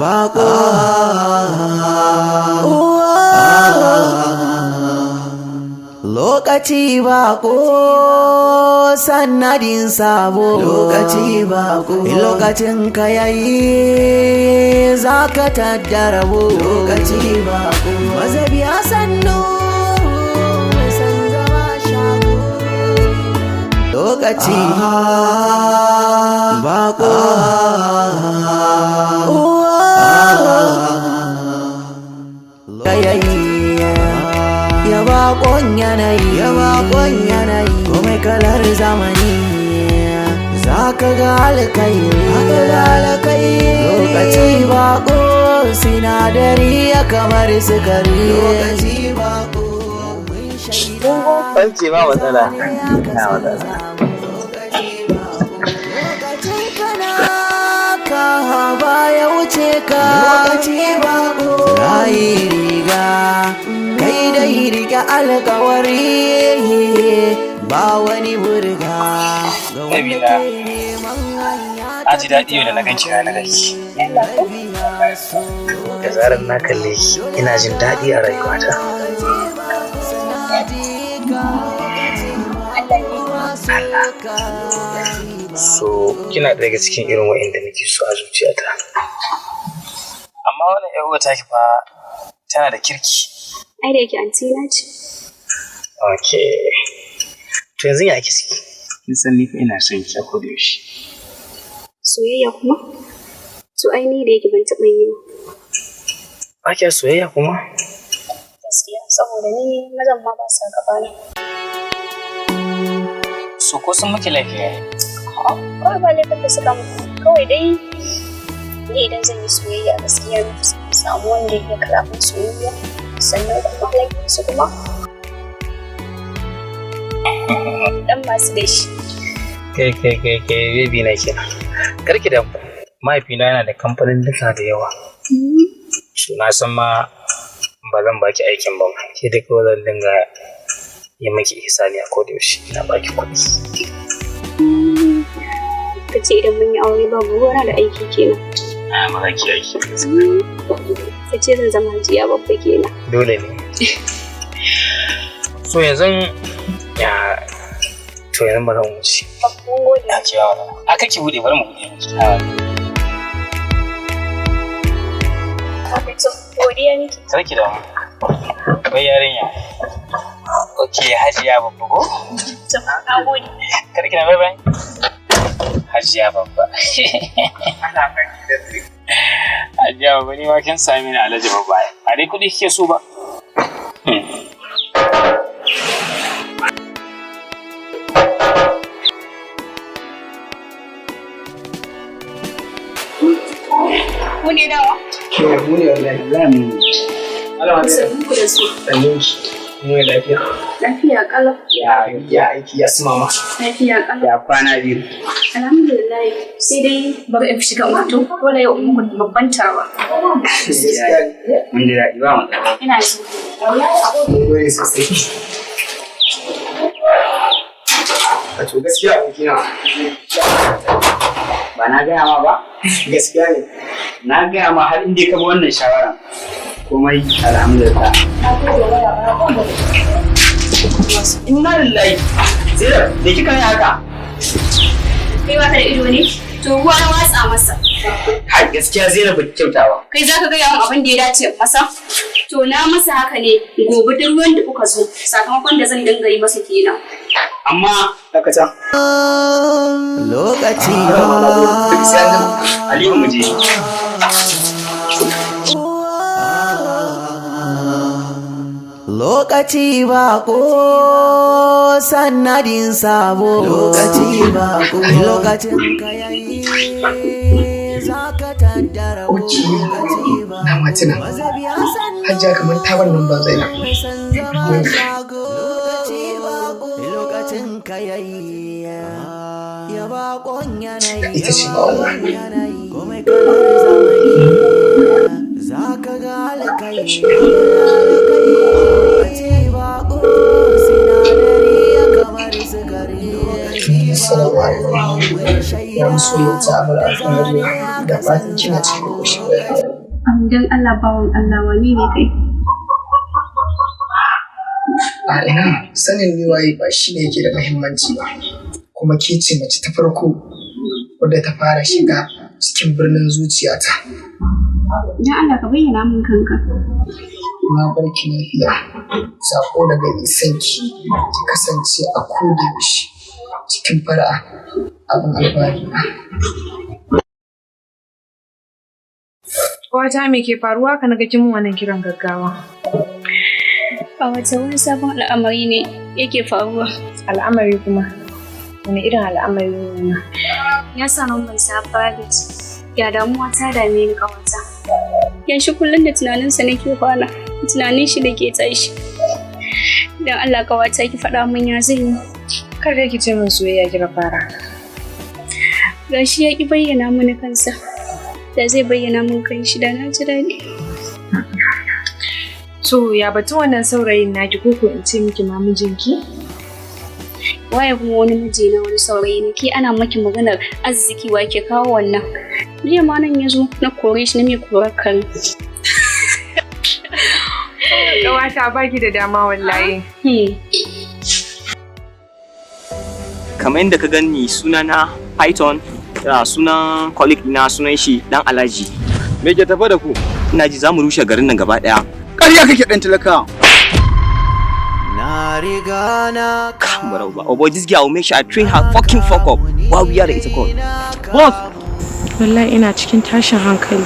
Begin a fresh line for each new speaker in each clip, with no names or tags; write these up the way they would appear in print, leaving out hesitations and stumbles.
bako lokaci bako sanadin sabo lokaci bako lokacin ka yayi zaka taddarabu lokaci bako mazabiya sannu san zama shago lokaci bako yayi ya bakon yanayi komai kalar zamani zaka ga alkai lokaci bako sinadari ya kamar sukari lokaci bako
Fanci ba matsala.
Lokacin kana ka baya wuce ka lokaci bako rayi riga kai dai rike alkawari ba wani burga ga wanda ke neman hanya
Na ji daɗi yau da na ganki na gaishe. Da zarar na kalle ki ina jin daɗi a rayuwata. So kina daga cikin irin wa'inda nake so a zuciyata. Amma wannan ƴar uwa taki fa tana da kirki.
Ai da yake antina ce.
Okay. To yanzu ya ake ciki? Kin san ni fa ina son ki a koda yaushe.
Soyayya kuma? To ai ni da yake ban taɓa yi ba.
Ba kya soyayya kuma?
Gaskiya saboda ni mazan ma ba sa gaba na.
So ko sun miki lafiya ne?
Kawai ba laifin da suka mutu. Kawai dai ni idan zan yi soyayya gaskiya na fi samu wanda ya karafin soyayya. Sannan kuma laifin su kuma dan masu da shi.
Kai baby na kenan. Karki da mahaifina yana da kamfanin duka da yawa. So na san ma ba zan baki aikin ba. Ke da kawai zan dinga yi maki ihsani a koda yaushe ina baki kuɗi.
Ka ce idan mun yi aure babu ruwana da aiki kenan.
Ba za ki aiki.
Ka ce zan zama jiya babba kenan.
Dole ne. So yanzu ba zan wuce.
Mun gode.
Ya ce yawa. Aka ki buɗe bari mu buɗe miki.
Godiya miki.
Sarki da wai yarinya. Okay, Hajiya babba ko?
Na gode.
Karki na bye. Hajiya babba. Hajiya babba ni ma kin sami ni Alhaji babba. A dai kuɗi kike so ba?
Mu ne dawa?
Mu ne wallahi zamu. Allah
Sannu ku da su.
Mu ne lafiya.
Lafiya kalau.
Ya aiki ya su mama.
Lafiya kalau.
Ya kwana biyu.
Alhamdulillah sai dai bari in shiga wato dole yau muku babban tarwa.
Mun ji daɗi ba mu.
Ina so.
Mun sosai. A to gaskiya abokina. Ba na gaya ma ba? Gaskiya ne. Na gaya ma har inda ka bi wannan shawara. Komai alhamdulillah. Inna lillahi. Zainab, da kika yi haka?
Kai ba ka da ido ne? To ruwa na watsa masa.
Hai, gaskiya Zainab ba ki kyauta ba.
Kai za ka gaya min abin da ya dace masa? To na masa haka ne gobe duk ruwan da kuka zo sakamakon da zan dinga yi masa kenan.
Amma dakata.
lokaci
Aliyu mu je.
lokaci bako sanadin sabo lokaci bako lokacin ka yayi zaka taddara lokaci bako
na matina hajja kamar ta wannan ba zai na
lokacin ka yayi ya bakon yanayi
ita ce ba wannan
komai kalar zamani zaka ga alkai
Assalamu alaikum.
mun
Ya musu ya
shaida
ta bar
da
alfahari
zane
da
aka
fatan kina
canza.
cikin koshin lafiya.
Dan Allah bawan Allah wani ne kai?
A ina sanin ni waye ba shi ne yake da muhimmanci ba. Kuma ke ce mace ta farko wadda ta fara shiga cikin birnin zuciyata.
Dan Allah ka bayyana min kanka.
Na bar ki lafiya. Sako daga isanki ki kasance a koda yaushe cikin fara'a abin alfahari.
Wata me ke faruwa ka naga kin wannan kiran gaggawa?
A wata wani sabon al'amari ne yake faruwa.
Al'amari kuma? Wani irin al'amari ne?
Ya sa nan ban sa private. Ya damuwa ta dame ni kawata. Ya shi kullum da tunaninsa nake kwana. Tunanin shi da ke tashi. Dan Allah kawata ki faɗa min ya zai yi.
Kar da ki ce min soyayya kika fara.
Gashi ya ki bayyana mini kansa. Da zai bayyana min kanshi da na ji daɗi.
To ya batun wannan saurayin naki ko in ce miki ma mijinki?
Waye kuma wani miji na wani saurayi ne ke ana maki maganar arziki wa ke kawo wannan. Jiya ma nan ya zo na kore shi na mai korar kare.
Ƙawata baki da dama wallahi.
Kamar yadda ka gani sunana Python, sunan colleague na sunan shi Dan Alhaji.
Me ke tafa da ku?
Ina ji za mu rushe garin nan gaba ɗaya.
Ƙarya kake ɗan talaka.
Na riga na
Oh boy, this girl will make sure I train her fucking fuck up while we are at it called.
Boss! Wallahi ina cikin tashin hankali.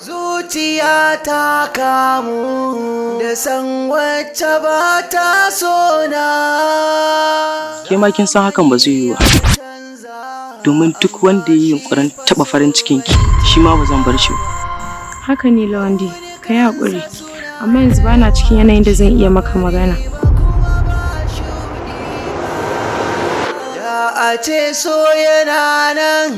zuciya ta kamu da san wacce ba ta so na.
Ke ma kin san hakan ba zai yi ba. Domin duk wanda ya yi yunkurin taɓa farin cikin ki, shi ma ba zan bar shi ba.
Haka ne Lawandi, ka yi haƙuri. Amma yanzu ba na cikin yanayin da zan iya maka magana.
Da a ce so yana nan.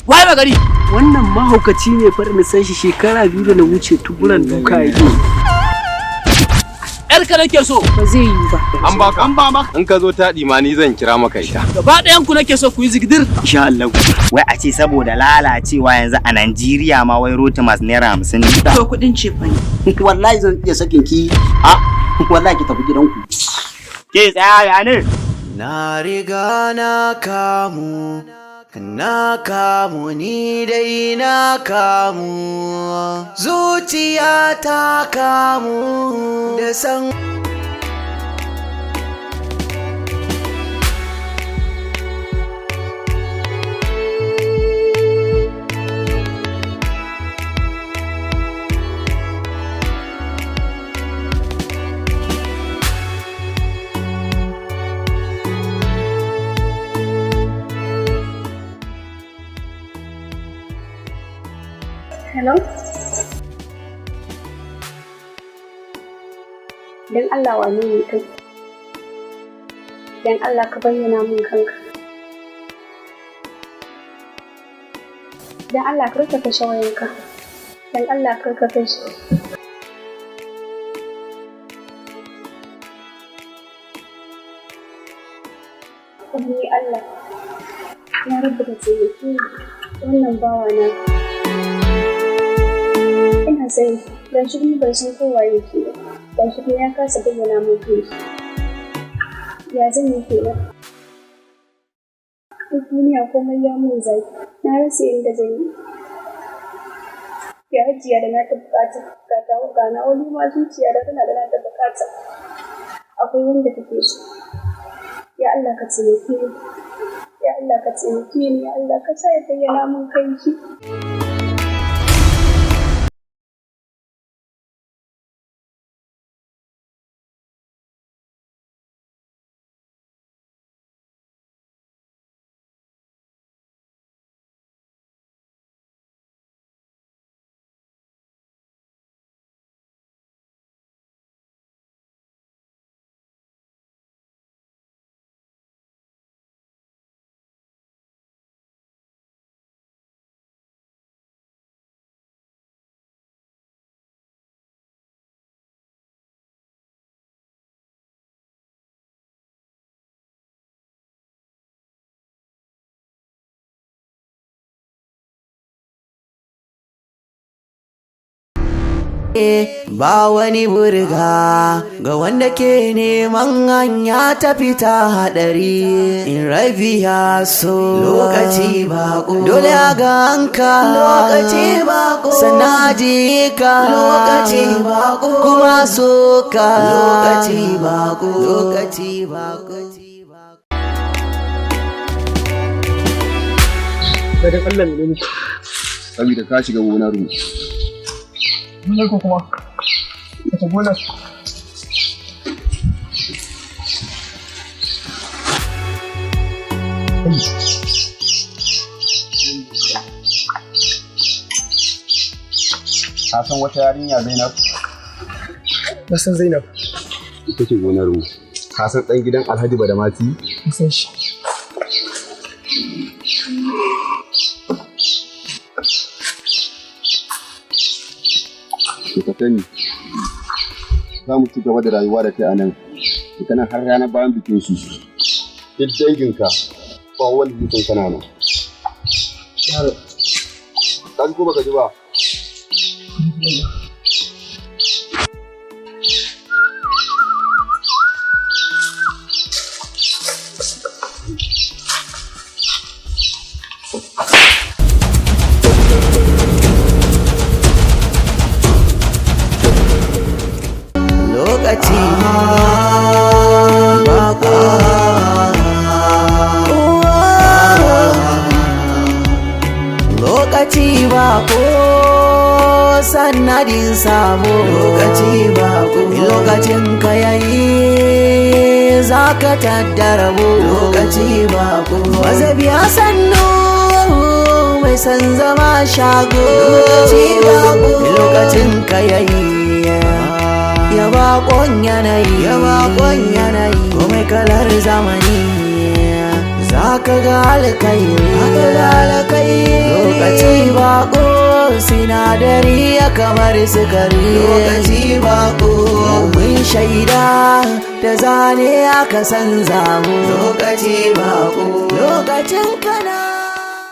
Wai magari! Wannan mahaukaci ne fa na san shi shekara 2 da na wuce tuburan duka yake. Yarka nake so.
Ba zai yi ba.
An ba maka. In ka zo taɗi ma ni zan kira maka ita.
Gaba ɗayan ku nake so ku yi zigdir.
Insha Allah.
Wai a ce saboda lalacewa yanzu a Najeriya ma wai Rotimas naira 50 ne.
To kuɗin ce fa ne.
Wallahi zan iya sakin ki. Wallahi ki tafi gidanku.
Ke tsaya ya ne?
Na riga na kamu. Na kamu ni dai na kamu, zuciya ta kamu da san.
Hello? Dan Allah wane ne kai? Dan Allah ka bayyana min kanka. Dan Allah ka rika kashe wayanka. Dan Allah ka rika kashe. Ni Allah, ya rabu da taimaki wannan bawa na. Ina sai ga shi kuma ban san kowa yake ba. Ga shi kuma ya kasa bayyana min kanshi. Ya zan yi kenan? Duk duniya komai ya mun zaki. Na rasa inda zan yi. Ya hajiya da na ta bukata. Ga tawo ga na wani ma zuciya da tana da na ta bukata. Akwai wanda take so. Ya Allah ka taimake ni. Ya Allah ka taimake ni. Ya Allah ka sa ya bayyana min kanshi.
ba wani burga ga wanda ke neman hanya ta fita hadari. In rabi ya so lokaci bako, dole a ganka lokaci bako, sanaji ka lokaci bako, kuma so ka lokaci bako, lokaci bako.
Badan Allah ne muku.
Saboda ka shiga gonar mu.
Gonar ko kuma? Wata gonar?
Ka san wata yarinya Zainab?
Na san Zainab.
Ita ce gonar mu. Ka san ɗan gidan Alhaji Badamati?
Na san shi.
Ka sani za mu ci gaba da rayuwa da kai a nan daga nan har ranar bayan bikin shi. Duk danginka ba wanda zai san kana nan. Ka ji ko baka ji ba?
Lokaci bako, lokaci bako, sanadin sabo. Lokaci bako, lokacin ka yayi zaka taddara mu. Lokaci bako, wazabi ya sannu mai san zama shago. Lokaci bako, lokacin ka yayi ya bakon yanayi, komai kalar zamani za ka ga alkai. Lokaci bako, sinadari ya kamar sukari. Lokaci bako, mun shaida da zane aka san zamu. Lokaci bako, lokacin kana